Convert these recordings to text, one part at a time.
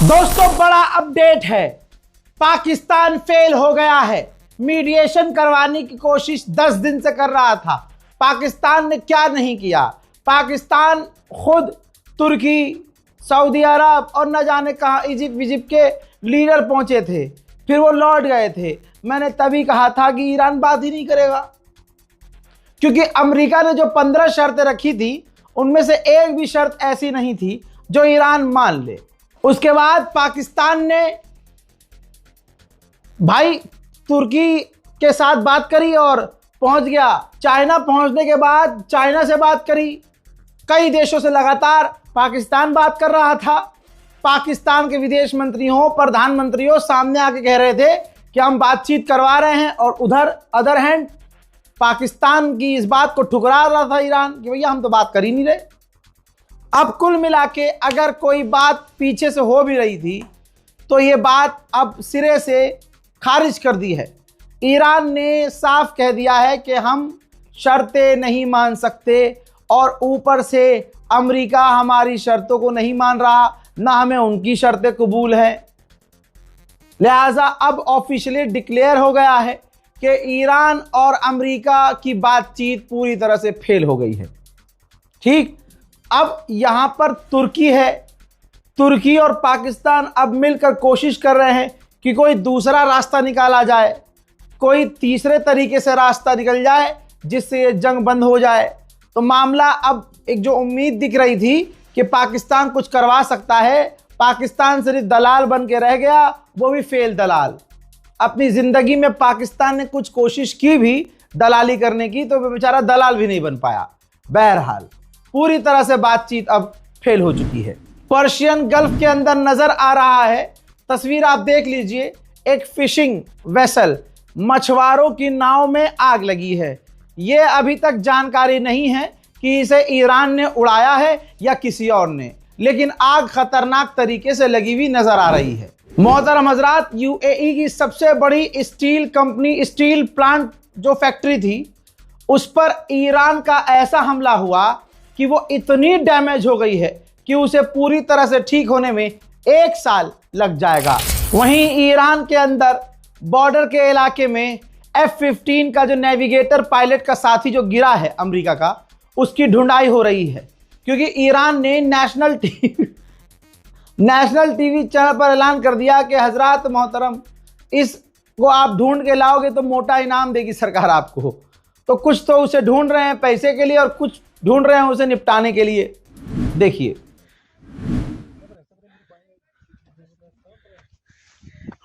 दोस्तों बड़ा अपडेट है। पाकिस्तान फेल हो गया है। मीडिएशन करवाने की कोशिश 10 दिन से कर रहा था। पाकिस्तान ने क्या नहीं किया। पाकिस्तान खुद तुर्की, सऊदी अरब और न जाने कहाँ इजिप्ट के लीडर पहुंचे थे, फिर वो लौट गए थे। मैंने तभी कहा था कि ईरान बात ही नहीं करेगा, क्योंकि अमेरिका ने जो 15 शर्तें रखी थी उनमें से एक भी शर्त ऐसी नहीं थी जो ईरान मान ले। उसके बाद पाकिस्तान ने भाई तुर्की के साथ बात करी और पहुंच गया। चाइना पहुंचने के बाद चाइना से बात करी। कई देशों से लगातार पाकिस्तान बात कर रहा था। पाकिस्तान के विदेश मंत्रियों, प्रधानमंत्रियों सामने आके कह रहे थे कि हम बातचीत करवा रहे हैं, और उधर अदर हैंड पाकिस्तान की इस बात को ठुकरा रहा था ईरान कि भैया हम तो बात कर ही नहीं रहे। अब कुल मिला के अगर कोई बात पीछे से हो भी रही थी तो ये बात अब सिरे से खारिज कर दी है। ईरान ने साफ कह दिया है कि हम शर्तें नहीं मान सकते, और ऊपर से अमेरिका हमारी शर्तों को नहीं मान रहा, ना हमें उनकी शर्तें कबूल हैं। लिहाजा अब ऑफिशियली डिक्लेयर हो गया है कि ईरान और अमेरिका की बातचीत पूरी तरह से फेल हो गई है। ठीक, अब यहां पर तुर्की है। तुर्की और पाकिस्तान अब मिलकर कोशिश कर रहे हैं कि कोई दूसरा रास्ता निकाला जाए, कोई तीसरे तरीके से रास्ता निकल जाए जिससे ये जंग बंद हो जाए। तो मामला अब एक जो उम्मीद दिख रही थी कि पाकिस्तान कुछ करवा सकता है, पाकिस्तान सिर्फ दलाल बन के रह गया, वो भी फेल दलाल। अपनी ज़िंदगी में पाकिस्तान ने कुछ कोशिश की भी दलाली करने की, तो वो बेचारा दलाल भी नहीं बन पाया। बहरहाल पूरी तरह से बातचीत अब फेल हो चुकी है। पर्शियन गल्फ के अंदर नजर आ रहा है, तस्वीर आप देख लीजिए, एक फिशिंग वेसल, मछुआरों की नाव में आग लगी है। यह अभी तक जानकारी नहीं है कि इसे ईरान ने उड़ाया है या किसी और ने, लेकिन आग खतरनाक तरीके से लगी हुई नजर आ रही है। मोहतरम हजरात, यूएई की सबसे बड़ी स्टील कंपनी, स्टील प्लांट जो फैक्ट्री थी, उस पर ईरान का ऐसा हमला हुआ कि वो इतनी डैमेज हो गई है कि उसे पूरी तरह से ठीक होने में 1 साल लग जाएगा। वहीं ईरान के अंदर बॉर्डर के इलाके में F-15 का जो नेविगेटर पायलट का साथी जो गिरा है अमेरिका का, उसकी ढूंढाई हो रही है, क्योंकि ईरान ने नेशनल टीवी चैनल पर ऐलान कर दिया कि हजरात मोहतरम, इसको आप ढूंढ के लाओगे तो मोटा इनाम देगी सरकार आपको। तो कुछ तो उसे ढूंढ रहे हैं पैसे के लिए और कुछ ढूंढ रहे हैं उसे निपटाने के लिए। देखिए,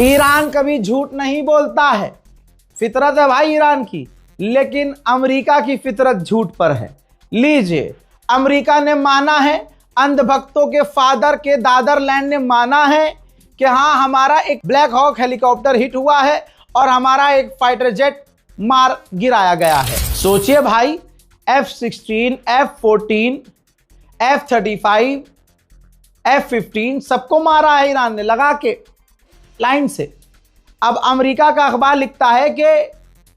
ईरान कभी झूठ नहीं बोलता है, फितरत है भाई ईरान की, लेकिन अमेरिका की फितरत झूठ पर है। लीजिए, अमेरिका ने माना है, अंधभक्तों के फादर के दादरलैंड ने माना है कि हाँ हमारा एक ब्लैक हॉक हेलीकॉप्टर हिट हुआ है और हमारा एक फाइटर जेट मार गिराया गया है। सोचिए भाई, F-16, F-14, F-35, F-15 सबको मारा है ईरान ने लगा के लाइन से। अब अमेरिका का अखबार लिखता है कि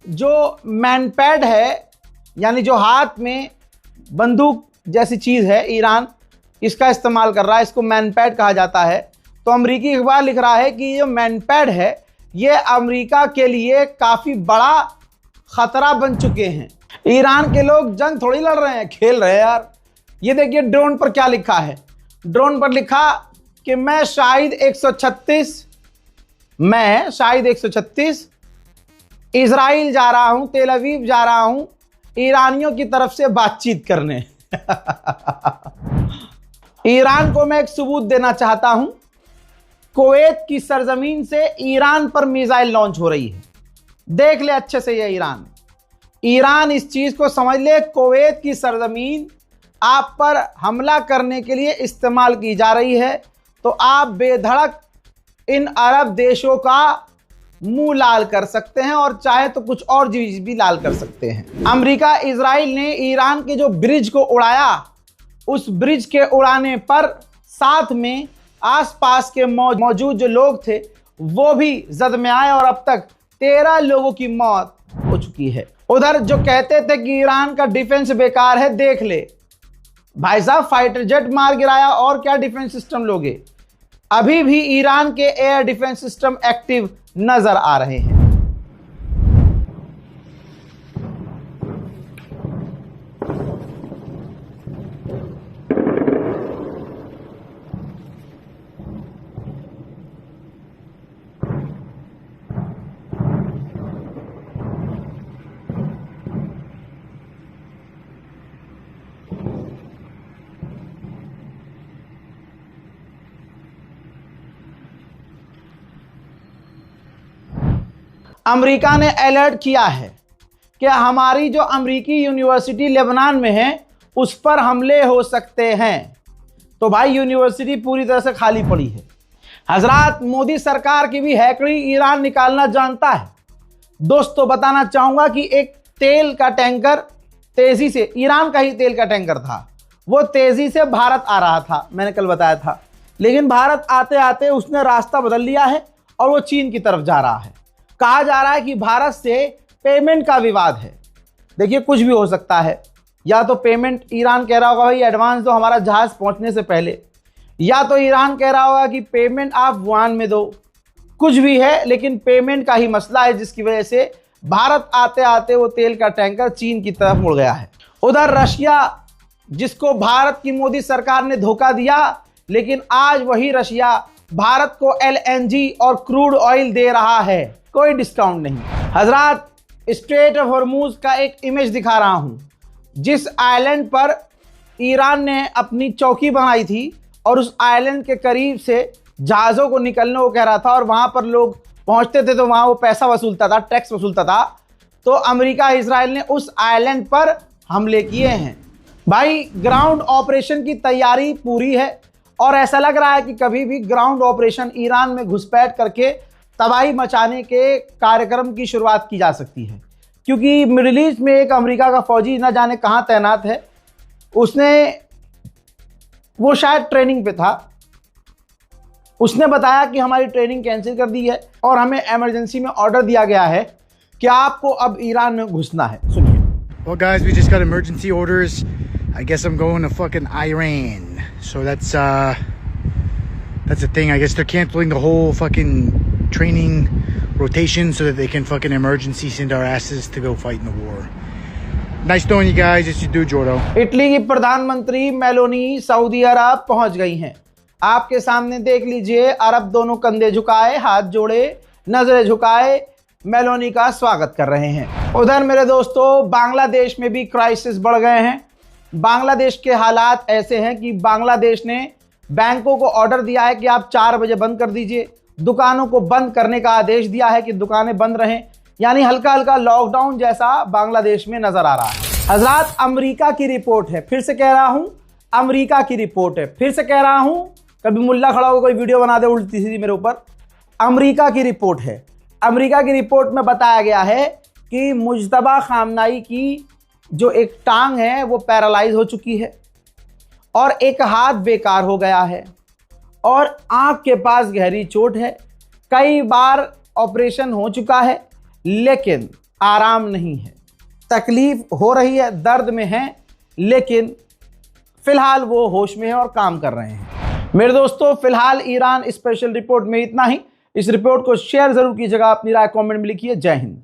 जो मैनपैड है, यानी जो हाथ में बंदूक जैसी चीज़ है, ईरान इसका इस्तेमाल कर रहा है, इसको मैनपैड कहा जाता है। तो अमेरिकी अखबार लिख रहा है कि ये मैनपैड है, ये अमेरिका के लिए काफ़ी बड़ा ख़तरा बन चुके हैं। ईरान के लोग जंग थोड़ी लड़ रहे हैं, खेल रहे हैं यार। ये देखिए ड्रोन पर क्या लिखा है। ड्रोन पर लिखा कि मैं शाहिद 136 इजराइल जा रहा हूं, तेल अवीव जा रहा हूं ईरानियों की तरफ से बातचीत करने। ईरान को मैं एक सबूत देना चाहता हूं कुवैत की सरजमीन से ईरान पर मिसाइल लॉन्च हो रही है। देख ले अच्छे से ये ईरान इस चीज को समझ ले, कुवैत की सरजमीन आप पर हमला करने के लिए इस्तेमाल की जा रही है, तो आप बेधड़क इन अरब देशों का मुंह लाल कर सकते हैं और चाहे तो कुछ और चीज भी लाल कर सकते हैं। अमेरिका इजराइल ने ईरान के जो ब्रिज को उड़ाया, उस ब्रिज के उड़ाने पर साथ में आसपास के मौजूद जो लोग थे वो भी जद में आए और अब तक 13 लोगों की मौत हो चुकी है। उधर जो कहते थे कि ईरान का डिफेंस बेकार है, देख ले भाई साहब, फाइटर जेट मार गिराया और क्या डिफेंस सिस्टम लोगे। अभी भी ईरान के एयर डिफेंस सिस्टम एक्टिव नजर आ रहे हैं। अमेरिका ने अलर्ट किया है कि हमारी जो अमेरिकी यूनिवर्सिटी लेबनान में है उस पर हमले हो सकते हैं। तो भाई यूनिवर्सिटी पूरी तरह से खाली पड़ी है। हजरात, मोदी सरकार की भी हैकड़ी ईरान निकालना जानता है। दोस्तों बताना चाहूंगा कि एक तेल का टैंकर तेजी से, ईरान का ही तेल का टैंकर था, वो तेजी से भारत आ रहा था, मैंने कल बताया था। लेकिन भारत आते आते उसने रास्ता बदल लिया है और वो चीन की तरफ जा रहा है। कहा जा रहा है कि भारत से पेमेंट का विवाद है। देखिए कुछ भी हो सकता है, या तो पेमेंट ईरान कह रहा होगा भाई एडवांस दो हमारा जहाज पहुंचने से पहले, या तो ईरान कह रहा होगा कि पेमेंट आप वुहान में दो। कुछ भी है, लेकिन पेमेंट का ही मसला है जिसकी वजह से भारत आते आते वो तेल का टैंकर चीन की तरफ मुड़ गया है। उधर रशिया, जिसको भारत की मोदी सरकार ने धोखा दिया, लेकिन आज वही रशिया भारत को LNG और क्रूड ऑयल दे रहा है, कोई डिस्काउंट नहीं। हजरात, स्ट्रेट ऑफ हॉर्मूज का एक इमेज दिखा रहा हूं, जिस आइलैंड पर ईरान ने अपनी चौकी बनाई थी और उस आइलैंड के करीब से जहाज़ों को निकलने को कह रहा था और वहां पर लोग पहुंचते थे तो वहां वो पैसा वसूलता था, टैक्स वसूलता था। तो अमेरिका इजराइल ने उस आइलैंड पर हमले किए हैं। भाई ग्राउंड ऑपरेशन की तैयारी पूरी है और ऐसा लग रहा है कि कभी भी ग्राउंड ऑपरेशन ईरान में घुसपैठ करके तबाही मचाने के कार्यक्रम की शुरुआत की जा सकती है, क्योंकि मिडिल ईस्ट में एक अमेरिका का फौजी न जाने कहां तैनात है। वो शायद ट्रेनिंग पे था। उसने बताया कि हमारी ट्रेनिंग कैंसिल कर दी है और हमें इमरजेंसी में ऑर्डर दिया गया है कि आपको अब ईरान में घुसना है। सुनिए। Well guys, we just got emergency orders. I guess I'm going to fucking Iran. So that's the thing. I guess they're canceling the whole fucking training rotation so that they can fucking emergency send our asses to go fight in the war. Nice knowing you guys. It's your dude Jordo. Italy की प्रधानमंत्री Meloni Saudi अरब पहुंच गई हैं। आपके सामने देख लीजिए, अरब दोनों कंधे झुकाए, हाथ जोड़े, नजरें झुकाए मेलोनी का स्वागत कर रहे हैं। उधर मेरे दोस्तों, बांग्लादेश में भी क्राइसिस बढ़ गए हैं। बांग्लादेश के हालात ऐसे हैं कि बांग्लादेश ने बैंकों को ऑर्डर दिया है कि आप 4 बजे बंद कर दीजिए। दुकानों को बंद करने का आदेश दिया है कि दुकानें बंद रहें, यानी हल्का हल्का लॉकडाउन जैसा बांग्लादेश में नजर आ रहा है। हजरात, अमेरिका की रिपोर्ट है, फिर से कह रहा हूं, अमेरिका की रिपोर्ट है, फिर से कह रहा हूं, कभी मुल्ला खड़ा होकर कोई वीडियो बना दे उल्टी सीधी मेरे ऊपर। अमेरिका की रिपोर्ट है। अमेरिका की रिपोर्ट में बताया गया है कि मुज्तबा खामनाई की जो एक टांग है वो पैरालाइज हो चुकी है और एक हाथ बेकार हो गया है और आंख के पास गहरी चोट है। कई बार ऑपरेशन हो चुका है लेकिन आराम नहीं है, तकलीफ हो रही है, दर्द में है, लेकिन फिलहाल वो होश में है और काम कर रहे हैं। मेरे दोस्तों, फिलहाल ईरान स्पेशल रिपोर्ट में इतना ही। इस रिपोर्ट को शेयर जरूर कीजिएगा, अपनी राय कमेंट में लिखिए। जय हिंद।